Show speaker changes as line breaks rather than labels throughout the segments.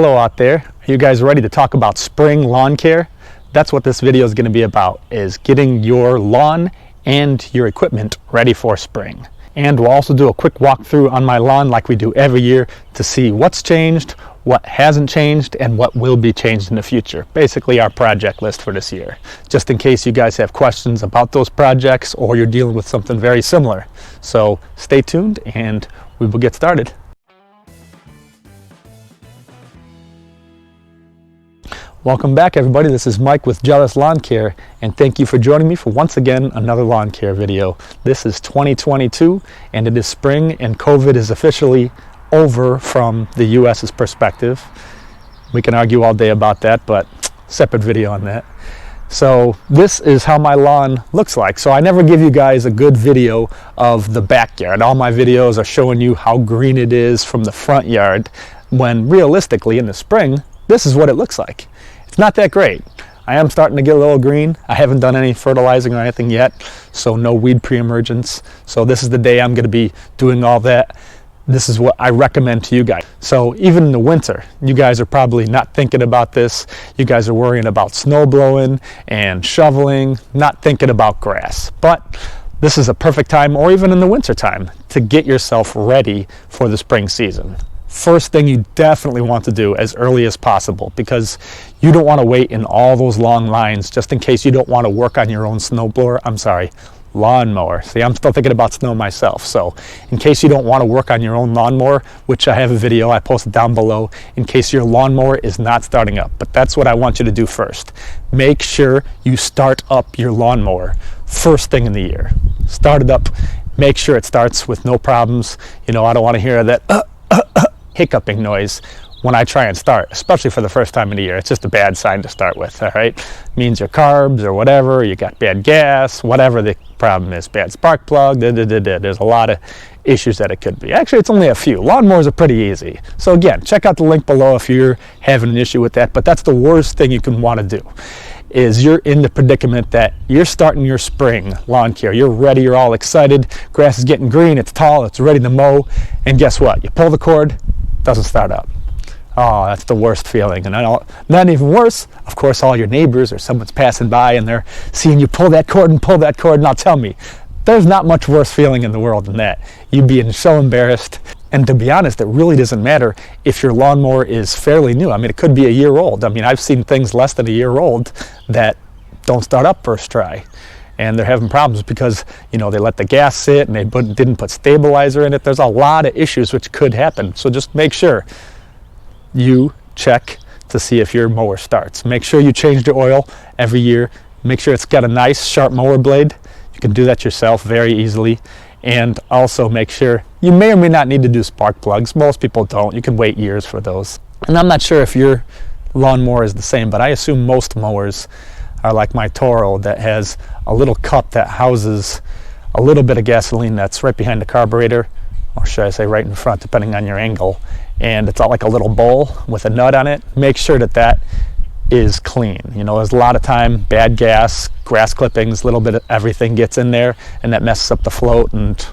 Hello out there. Are you guys ready to talk about spring lawn care? That's what this video is going to be about, is getting your lawn and your equipment ready for spring. And we'll also do a quick walkthrough on my lawn like we do every year to see what's changed, what hasn't changed, and what will be changed in the future. Basically our project list for this year, just in case you guys have questions about those projects or you're dealing with something very similar. So stay tuned and we will get started. Welcome back everybody, this is Mike with Jealous Lawn Care, and thank you for joining me for once again another lawn care video. This is 2022 and it is spring and COVID is officially over from the US's perspective. We can argue all day about that, but separate video on that. So this is how my lawn looks like. So I never give you guys a good video of the backyard. All my videos are showing you how green it is from the front yard, when realistically in the spring this is what it looks like. It's not that great. I am starting to get a little green. I haven't done any fertilizing or anything yet, so no weed pre-emergents. So this is the day I'm going to be doing all that. This is what I recommend to you guys. So even in the winter, you guys are probably not thinking about this. You guys are worrying about snow blowing and shoveling, not thinking about grass. But this is a perfect time, or even in the winter time, to get yourself ready for the spring season. First thing you definitely want to do as early as possible, because you don't want to wait in all those long lines just in case you don't want to work on your own snowblower. Lawnmower. See, I'm still thinking about snow myself. So in case you don't want to work on your own lawnmower, which I have a video I posted down below, in case your lawnmower is not starting up. But that's what I want you to do first. Make sure you start up your lawnmower first thing in the year. Start it up. Make sure it starts with no problems. You know, I don't want to hear that hiccuping noise when I try and start, especially for the first time of the year. It's just a bad sign to start with, all right? Means your carbs or whatever, you got bad gas, whatever the problem is, bad spark plug, there's a lot of issues that it could be. Actually, it's only a few. Lawnmowers are pretty easy. So again, check out the link below if you're having an issue with that, but that's the worst thing you can want to do, is you're in the predicament that you're starting your spring lawn care. You're ready, you're all excited, grass is getting green, it's tall, it's ready to mow, and guess what? You pull the cord, doesn't start up. Oh, that's the worst feeling. And not even worse, of course, all your neighbors or someone's passing by and they're seeing you pull that cord, and now tell me, there's not much worse feeling in the world than that. You being so embarrassed. And to be honest, it really doesn't matter if your lawnmower is fairly new. I mean, it could be a year old. I mean, I've seen things less than a year old that don't start up first try. And they're having problems because, you know, they let the gas sit and they didn't put stabilizer in it. There's a lot of issues which could happen. So just make sure you check to see if your mower starts. Make sure you change the oil every year. Make sure it's got a nice sharp mower blade. You can do that yourself very easily. And also make sure you may or may not need to do spark plugs. Most people don't. You can wait years for those. And I'm not sure if your lawnmower is the same, but I assume most mowers are like my Toro, that has a little cup that houses a little bit of gasoline that's right behind the carburetor, or should I say right in front, depending on your angle. And it's all like a little bowl with a nut on it. Make sure that that is clean. You know, there's a lot of time bad gas, grass clippings, a little bit of everything gets in there, and that messes up the float, and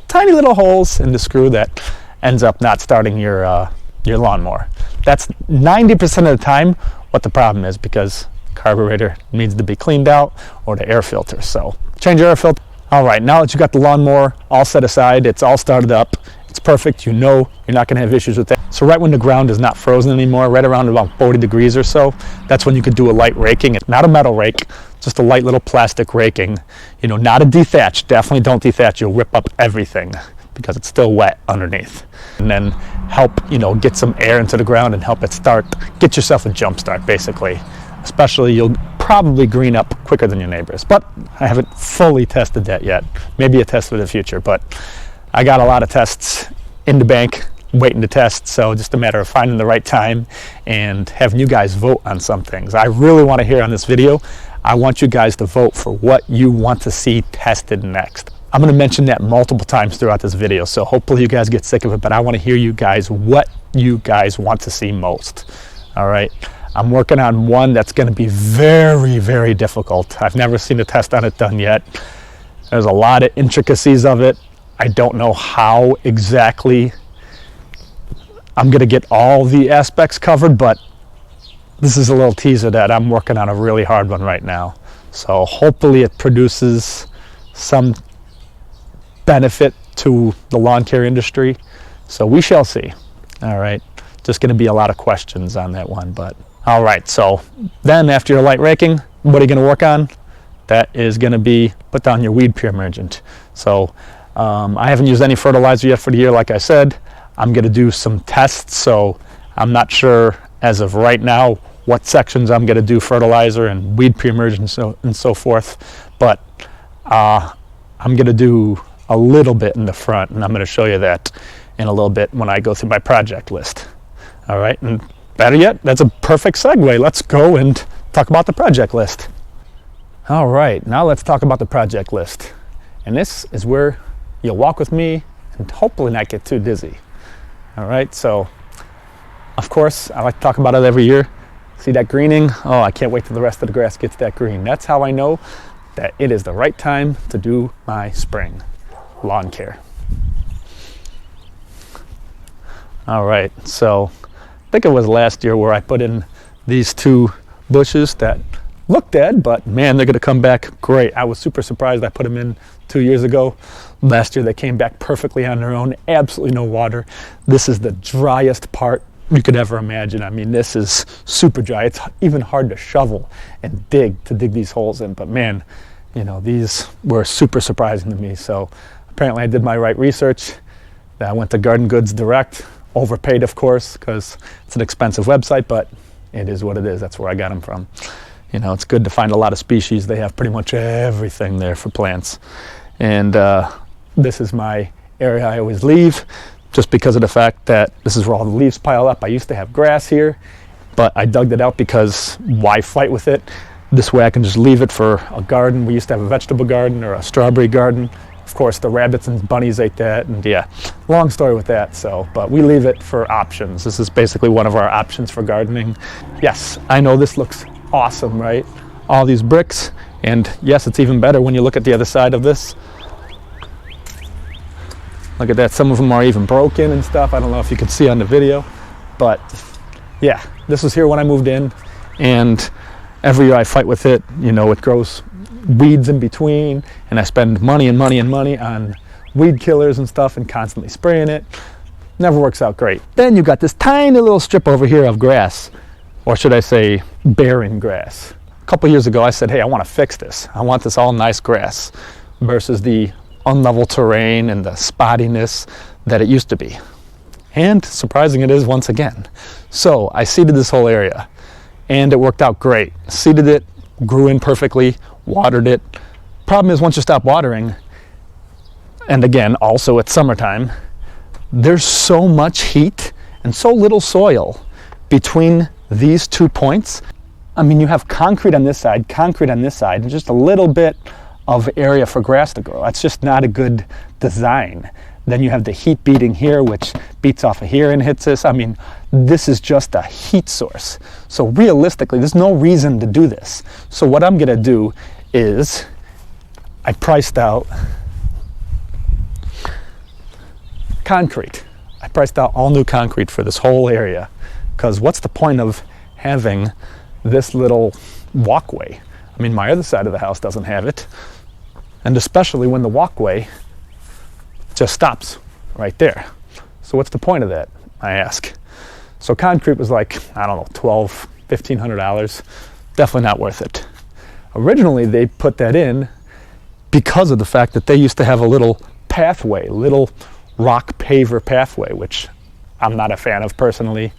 tiny little holes in the screw that ends up not starting your lawnmower. That's 90% of the time what the problem is, because carburetor needs to be cleaned out, or the air filter. So change your air filter. All right, now that you got the lawnmower all set aside, it's all started up, it's perfect, you know you're not going to have issues with that. So right when the ground is not frozen anymore, right around about 40 degrees or so, that's when you could do a light raking. It's not a metal rake, just a light little plastic raking. You know, not a dethatch. Definitely don't dethatch. You'll rip up everything because it's still wet underneath. And then help, you know, get some air into the ground and help it start. Get yourself a jump start, basically. Especially, you'll probably green up quicker than your neighbors. But I haven't fully tested that yet. Maybe a test for the future, but I got a lot of tests in the bank waiting to test, so just a matter of finding the right time and having you guys vote on some things. I really want to hear on this video, I want you guys to vote for what you want to see tested next. I'm going to mention that multiple times throughout this video, so hopefully you guys get sick of it, but I want to hear you guys what you guys want to see most. All right, I'm working on one that's going to be very, very difficult. I've never seen a test on it done yet. There's a lot of intricacies of it. I don't know how exactly I'm going to get all the aspects covered, but this is a little teaser that I'm working on a really hard one right now. So hopefully it produces some benefit to the lawn care industry. So we shall see. All right, just going to be a lot of questions on that one, but all right. So then after your light raking, what are you going to work on? That is going to be put down your weed pre-emergent. So I haven't used any fertilizer yet for the year. Like I said, I'm going to do some tests. So I'm not sure as of right now what sections I'm going to do fertilizer and weed pre-emergent and so forth. But I'm going to do a little bit in the front, and I'm going to show you that in a little bit when I go through my project list. All right, and better yet, that's a perfect segue. Let's go and talk about the project list. All right, now let's talk about the project list. And this is where you'll walk with me and hopefully not get too dizzy. All right, so of course, I like to talk about it every year. See that greening? Oh, I can't wait till the rest of the grass gets that green. That's how I know that it is the right time to do my spring lawn care. All right, so I think it was last year where I put in these two bushes that look dead, but man, they're going to come back great. I was super surprised I put them in 2 years ago. Last year they came back perfectly on their own, absolutely no water. This is the driest part you could ever imagine. I mean, this is super dry. It's even hard to shovel and dig these holes in, but man, you know, these were super surprising to me. So apparently I did my right research. I went to Garden Goods Direct, overpaid of course, because it's an expensive website, but it is what it is. That's where I got them from. You know, it's good to find a lot of species. They have pretty much everything there for plants. And this is my area I always leave, just because of the fact that this is where all the leaves pile up. I used to have grass here, but I dug it out because why fight with it? This way I can just leave it for a garden. We used to have a vegetable garden or a strawberry garden. Of course, the rabbits and bunnies ate that, and yeah, long story with that. So, but we leave it for options. This is basically one of our options for gardening. Yes, I know this looks awesome, right? All these bricks, and yes, it's even better when you look at the other side of this. Look at that, some of them are even broken and stuff. I don't know if you can see on the video, but yeah, this was here when I moved in, and every year I fight with it. You know, it grows weeds in between, and I spend money and money and money on weed killers and stuff and constantly spraying it. Never works out great. Then you got this tiny little strip over here of grass, or should I say barren grass. A couple years ago I said, hey, I want to fix this. I want this all nice grass versus the unlevel terrain and the spottiness that it used to be. And surprising it is once again. So I seeded this whole area and it worked out great. Seeded it, grew in perfectly, watered it. Problem is, once you stop watering, and again, also it's summertime, there's so much heat and so little soil between these 2 points. I mean, you have concrete on this side, and just a little bit of area for grass to grow. That's just not a good design. Then you have the heat beating here, which beats off of here and hits this. I mean, this is just a heat source. So realistically, there's no reason to do this. So what I'm gonna do is, I priced out concrete. I priced out all new concrete for this whole area, because what's the point of having this little walkway? I mean, my other side of the house doesn't have it, and especially when the walkway just stops right there. So what's the point of that, I ask? So concrete was like, I don't know, $1,200, $1,500. Definitely not worth it. Originally, they put that in because of the fact that they used to have a little pathway, little rock paver pathway, which I'm not a fan of personally.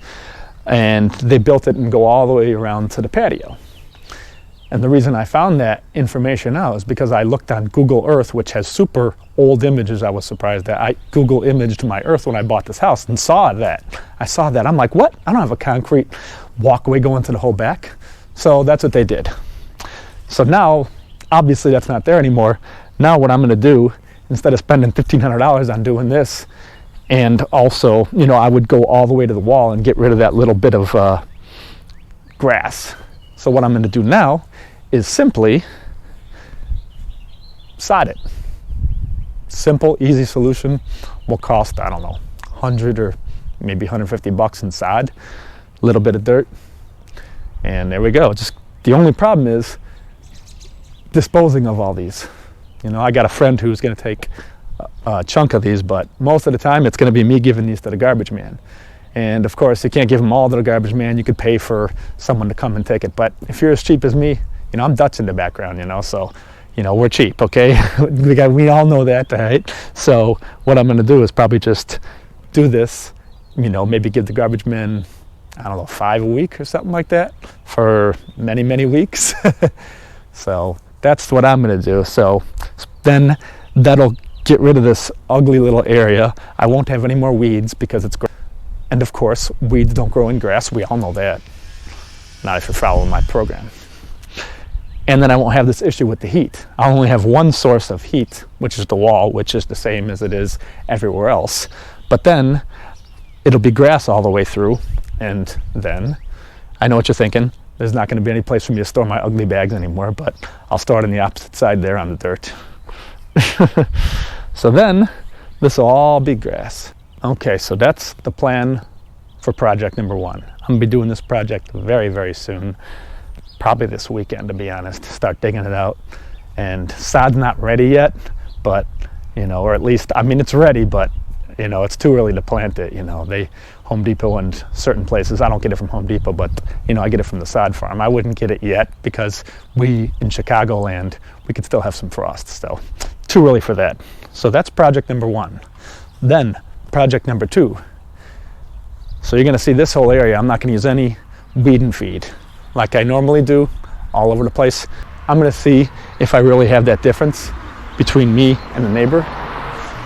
And they built it and go all the way around to the patio. And the reason I found that information out is because I looked on Google Earth, which has super old images. I was surprised that I Google imaged my earth when I bought this house and saw that. I saw that. I'm like, what? I don't have a concrete walkway going to the whole back. So that's what they did. So now, obviously that's not there anymore. Now what I'm going to do, instead of spending $1,500 on doing this, and also, you know, I would go all the way to the wall and get rid of that little bit of grass. So what I'm going to do now is simply sod it. Simple, easy solution. Will cost, I don't know, $100 or maybe 150 bucks in sod, a little bit of dirt, and there we go. Just the only problem is disposing of all these. You know, I got a friend who's going to take a chunk of these, but most of the time it's going to be me giving these to the garbage man. And of course, you can't give them all to the garbage man. You could pay for someone to come and take it. But if you're as cheap as me, you know, I'm Dutch in the background, you know, so, you know, we're cheap, okay? We all know that, right? So what I'm going to do is probably just do this, you know, maybe give the garbage man, I don't know, 5 a week or something like that for many, many weeks. So that's what I'm going to do. So then that'll get rid of this ugly little area. I won't have any more weeds because it's grass. And of course, weeds don't grow in grass. We all know that. Not if you're following my program. And then I won't have this issue with the heat. I'll only have one source of heat, which is the wall, which is the same as it is everywhere else. But then it'll be grass all the way through. And then, I know what you're thinking, there's not going to be any place for me to store my ugly bags anymore, but I'll store it on the opposite side there on the dirt. So then, this will all be grass. Okay, so that's the plan for project number 1. I'm going to be doing this project very, very soon. Probably this weekend, to be honest. Start digging it out. And sod's not ready yet, but, you know, or at least, I mean, it's ready, but, you know, it's too early to plant it. You know, Home Depot and certain places, I don't get it from Home Depot, but, you know, I get it from the sod farm. I wouldn't get it yet because we, in Chicagoland, we could still have some frost, so too early for that. So that's project number 1. Then, project number 2. So you're going to see this whole area. I'm not going to use any weed and feed like I normally do all over the place. I'm going to see if I really have that difference between me and the neighbor,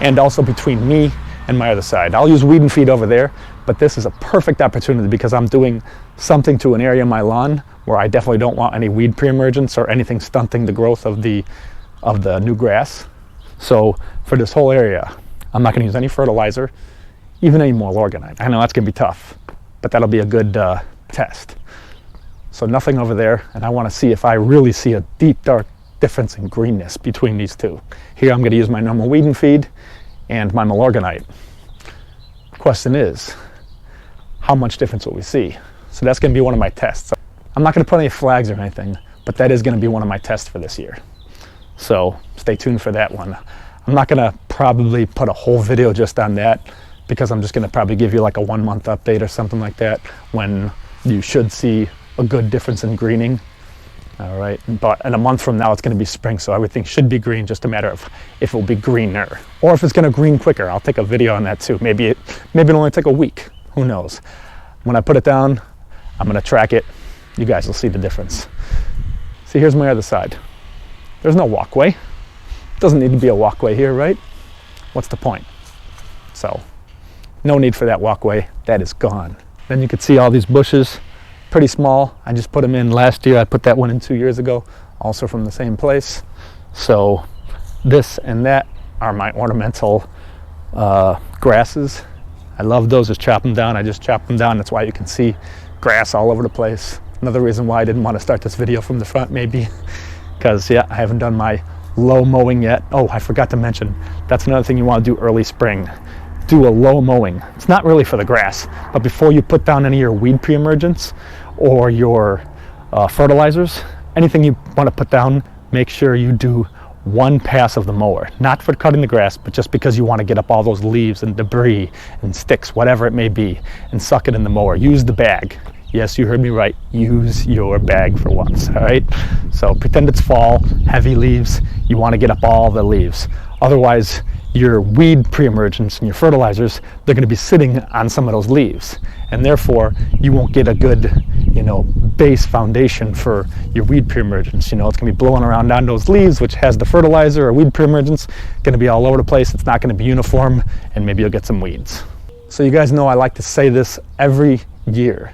and also between me and my other side. I'll use weed and feed over there, but this is a perfect opportunity because I'm doing something to an area of my lawn where I definitely don't want any weed pre-emergence or anything stunting the growth of the new grass. So for this whole area, I'm not going to use any fertilizer, even any more organite. I know that's going to be tough, but that'll be a good test. So nothing over there, and I want to see if I really see a deep, dark difference in greenness between these two. Here I'm going to use my normal weed and feed and my Milorganite. Question is, how much difference will we see? So that's going to be one of my tests. I'm not going to put any flags or anything, but that is going to be one of my tests for this year. So stay tuned for that one. I'm not going to probably put a whole video just on that because I'm just going to probably give you like a 1-month update or something like that when you should see a good difference in greening. All right, but in a month from now it's going to be spring, so everything should be green, just a matter of if it will be greener or if it's going to green quicker. I'll take a video on that too. Maybe it'll only take a week. Who knows? When I put it down, I'm going to track it. You guys will see the difference. See, here's my other side. There's no walkway. Doesn't need to be a walkway here, right? What's the point? So, no need for that walkway. That is gone. Then you can see all these bushes, pretty small. I just put them in last year. I put that one in 2 years ago, also from the same place. So, this and that are my ornamental grasses. I love those. Just chop them down. I just chop them down. That's why you can see grass all over the place. Another reason why I didn't want to start this video from the front, maybe, because yeah, I haven't done my low mowing yet. Oh, I forgot to mention, that's another thing you want to do early spring. Do a low mowing. It's not really for the grass, but before you put down any of your weed pre-emergents or your fertilizers, anything you want to put down, make sure you do one pass of the mower. Not for cutting the grass, but just because you want to get up all those leaves and debris and sticks, whatever it may be, and suck it in the mower. Use the bag. Yes, you heard me right. Use your bag for once, all right? So pretend it's fall, heavy leaves. You want to get up all the leaves. Otherwise, your weed pre-emergents and your fertilizers, they're going to be sitting on some of those leaves. And therefore, you won't get a good, base foundation for your weed pre-emergents. It's going to be blowing around on those leaves, which has the fertilizer or weed pre-emergents, going to be all over the place. It's not going to be uniform, and maybe you'll get some weeds. So you guys know I like to say this every year.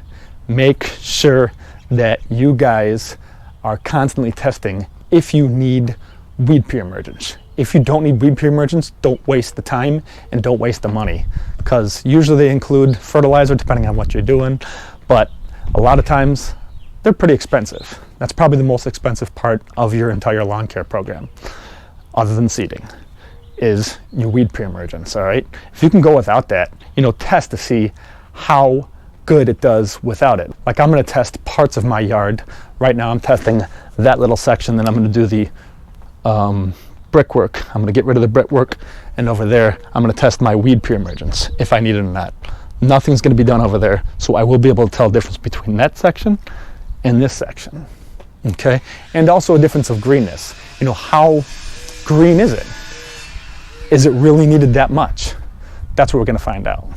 Make sure that you guys are constantly testing if you need weed pre-emergence. If you don't need weed pre-emergence, don't waste the time and don't waste the money, because usually they include fertilizer depending on what you're doing, but a lot of times they're pretty expensive. That's probably the most expensive part of your entire lawn care program, other than seeding. is your weed pre-emergents, all right? If you can go without that, test to see how good it does without it. Like, I'm gonna test parts of my yard. Right now I'm testing that little section, then I'm gonna do the brickwork. I'm gonna get rid of the brickwork, and over there I'm gonna test my weed pre-emergents, if I need it or not. Nothing's gonna be done over there, so I will be able to tell the difference between that section and this section, okay? And also a difference of greenness. How green is it? Is it really needed that much? That's what we're gonna find out.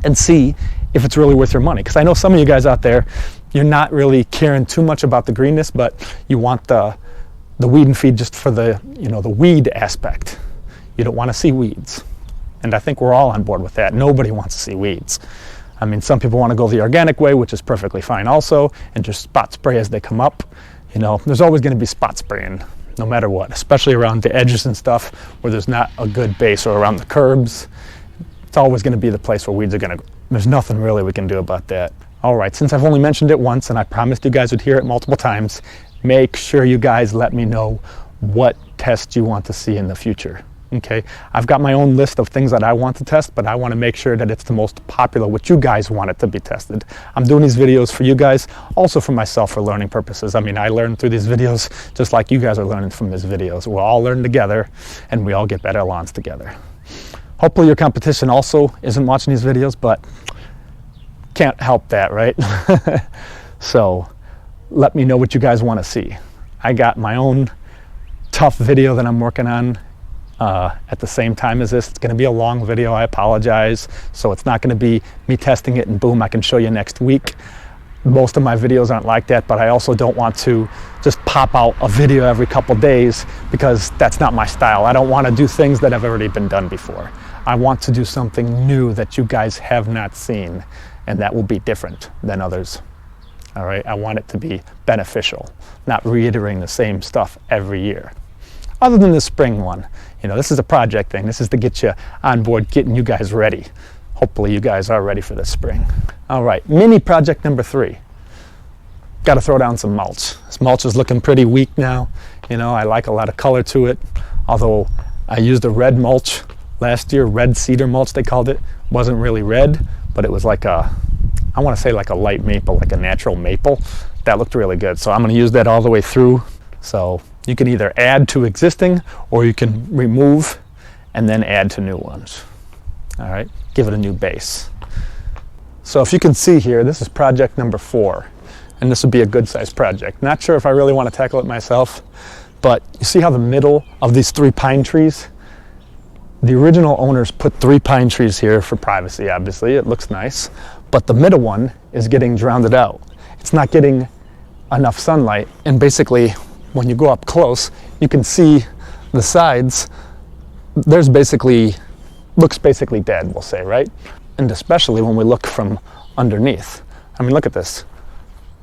And see if it's really worth your money. Because I know some of you guys out there, you're not really caring too much about the greenness, but you want the weed and feed just for the weed aspect. You don't want to see weeds. And I think we're all on board with that. Nobody wants to see weeds. I mean, some people want to go the organic way, which is perfectly fine also, and just spot spray as they come up. There's always going to be spot spraying, no matter what, especially around the edges and stuff where there's not a good base, or around the curbs. It's always going to be the place where weeds are going to grow. There's nothing really we can do about that. All right, since I've only mentioned it once and I promised you guys would hear it multiple times, make sure you guys let me know what tests you want to see in the future, okay? I've got my own list of things that I want to test, but I want to make sure that it's the most popular, what you guys want it to be tested. I'm doing these videos for you guys, also for myself, for learning purposes. I mean, I learn through these videos just like you guys are learning from these videos. We'll all learn together, and we all get better lawns together. Hopefully your competition also isn't watching these videos, but can't help that, right? So let me know what you guys want to see. I got my own tough video that I'm working on at the same time as this. It's going to be a long video, I apologize. So it's not going to be me testing it and boom, I can show you next week. Most of my videos aren't like that, but I also don't want to just pop out a video every couple days, because that's not my style. I don't want to do things that have already been done before. I want to do something new that you guys have not seen, and that will be different than others. All right, I want it to be beneficial, not reiterating the same stuff every year. Other than the spring one, this is a project thing. This is to get you on board, getting you guys ready. Hopefully you guys are ready for this spring. All right, mini project number 3. Got to throw down some mulch. This mulch is looking pretty weak now. I like a lot of color to it, although I used a red mulch last year, red cedar mulch they called it. Wasn't really red, but it was like I want to say like a light maple, like a natural maple. That looked really good. So I'm going to use that all the way through. So you can either add to existing, or you can remove and then add to new ones. All right, give it a new base. So if you can see here, this is project number 4, and this would be a good sized project. Not sure if I really want to tackle it myself, but you see how the middle of these 3 pine trees, the original owners put 3 pine trees here for privacy, obviously. It looks nice, but the middle one is getting drowned out. It's not getting enough sunlight, and basically when you go up close, you can see the sides. There's looks basically dead, we'll say, right? And especially when we look from underneath. I mean, look at this.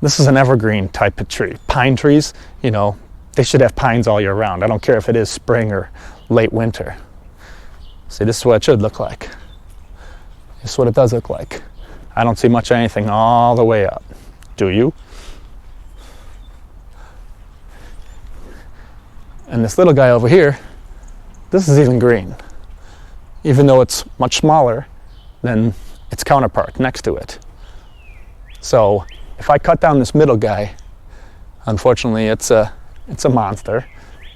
This is an evergreen type of tree. Pine trees, they should have pines all year round. I don't care if it is spring or late winter. See, this is what it should look like. This is what it does look like. I don't see much of anything all the way up. Do you? And this little guy over here, this is even green, even though it's much smaller than its counterpart next to it. So if I cut down this middle guy, unfortunately it's a monster,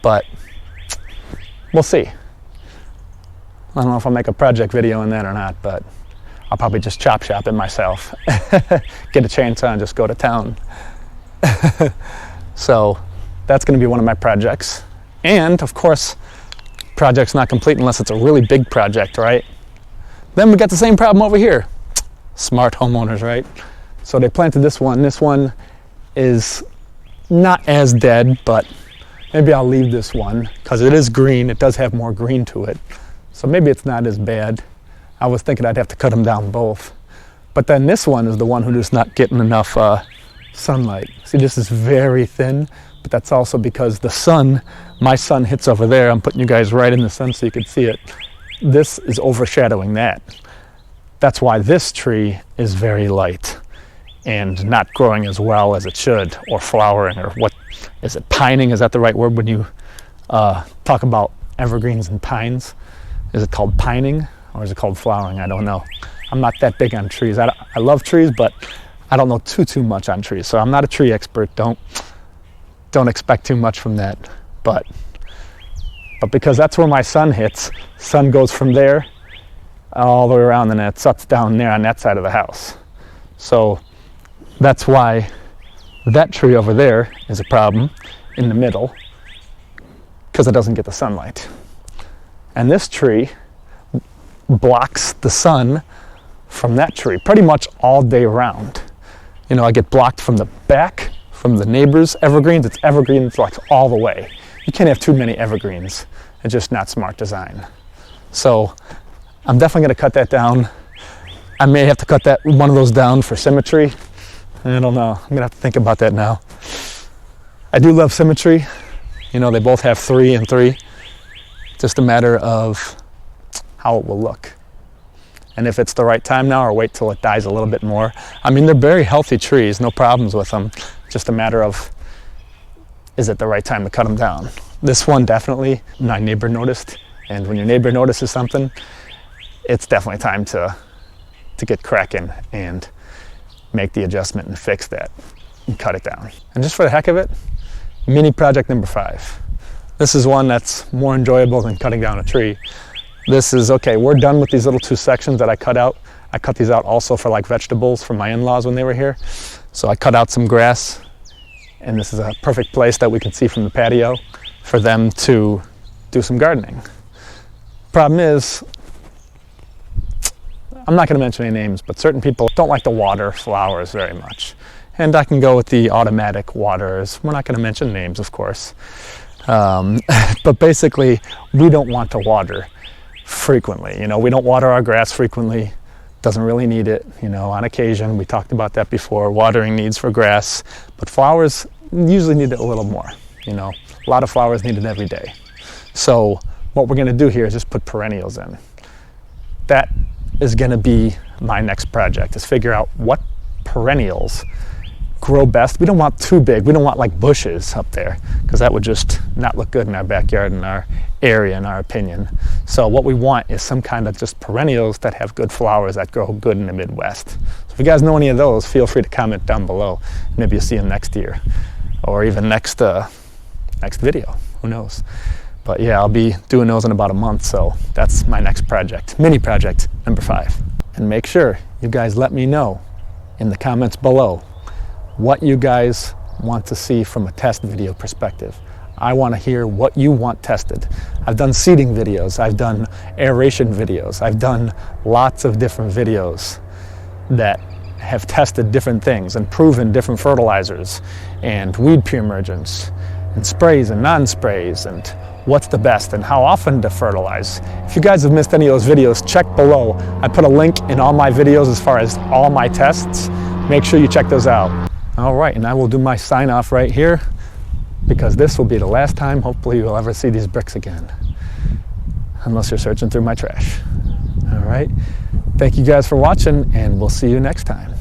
but we'll see. I don't know if I'll make a project video on that or not, but I'll probably just chop shop it myself. Get a chainsaw and just go to town. So that's going to be one of my projects. And of course, project's not complete unless it's a really big project, right? Then we got the same problem over here. Smart homeowners, right? So they planted this one. This one is not as dead, but maybe I'll leave this one because it is green. It does have more green to it. So maybe it's not as bad. I was thinking I'd have to cut them down both. But then this one is the one who's just not getting enough sunlight. See, this is very thin, but that's also because the sun, my sun hits over there. I'm putting you guys right in the sun so you can see it. This is overshadowing that. That's why this tree is very light and not growing as well as it should, or flowering, or what is it, pining? Is that the right word when you talk about evergreens and pines. Is it called pining or is it called flowering? I don't know. I'm not that big on trees. I love trees, but I don't know too much on trees. So I'm not a tree expert. Don't expect too much from that. But because that's where my sun hits, sun goes from there all the way around, and it sets down there on that side of the house. So that's why that tree over there is a problem in the middle, because it doesn't get the sunlight. And this tree blocks the sun from that tree pretty much all day round. You know, I get blocked from the back, from the neighbor's evergreens. It's evergreens like all the way. You can't have too many evergreens. It's just not smart design. So I'm definitely going to cut that down. I may have to cut that one of those down for symmetry. I don't know. I'm going to have to think about that now. I do love symmetry. You know, they both have 3 and 3. Just a matter of how it will look. And if it's the right time now, or wait till it dies a little bit more. I mean, they're very healthy trees, no problems with them. Just a matter of, is it the right time to cut them down? This one definitely, my neighbor noticed. And when your neighbor notices something, it's definitely time to get cracking and make the adjustment and fix that and cut it down. And just for the heck of it, mini project number 5. This is one that's more enjoyable than cutting down a tree. This is, okay, we're done with these little 2 sections that I cut out. I cut these out also for like vegetables for my in-laws when they were here. So I cut out some grass, and this is a perfect place that we can see from the patio for them to do some gardening. Problem is, I'm not going to mention any names, but certain people don't like to water flowers very much. And I can go with the automatic waters. We're not going to mention names, of course. But basically, we don't want to water frequently. You know, we don't water our grass frequently. Doesn't really need it, you know, on occasion. We talked about that before, watering needs for grass. But flowers usually need it a little more, you know. A lot of flowers need it every day. So what we're going to do here is just put perennials in. That is going to be my next project, is figure out what perennials grow best. We don't want too big. We don't want like bushes up there, because that would just not look good in our backyard, in our area, in our opinion. So what we want is some kind of just perennials that have good flowers that grow good in the Midwest. So if you guys know any of those, feel free to comment down below. Maybe you'll see them next year, or even next video. Who knows? But yeah, I'll be doing those in about a month, so that's my next project, mini project number 5. And make sure you guys let me know in the comments below what you guys want to see from a test video perspective. I want to hear what you want tested. I've done seeding videos, I've done aeration videos, I've done lots of different videos that have tested different things and proven different fertilizers and weed pre-emergents and sprays and non-sprays and what's the best and how often to fertilize. If you guys have missed any of those videos, check below. I put a link in all my videos as far as all my tests. Make sure you check those out. All right, and I will do my sign off right here, because this will be the last time hopefully you'll ever see these bricks again, unless you're searching through my trash. All right, thank you guys for watching, and we'll see you next time.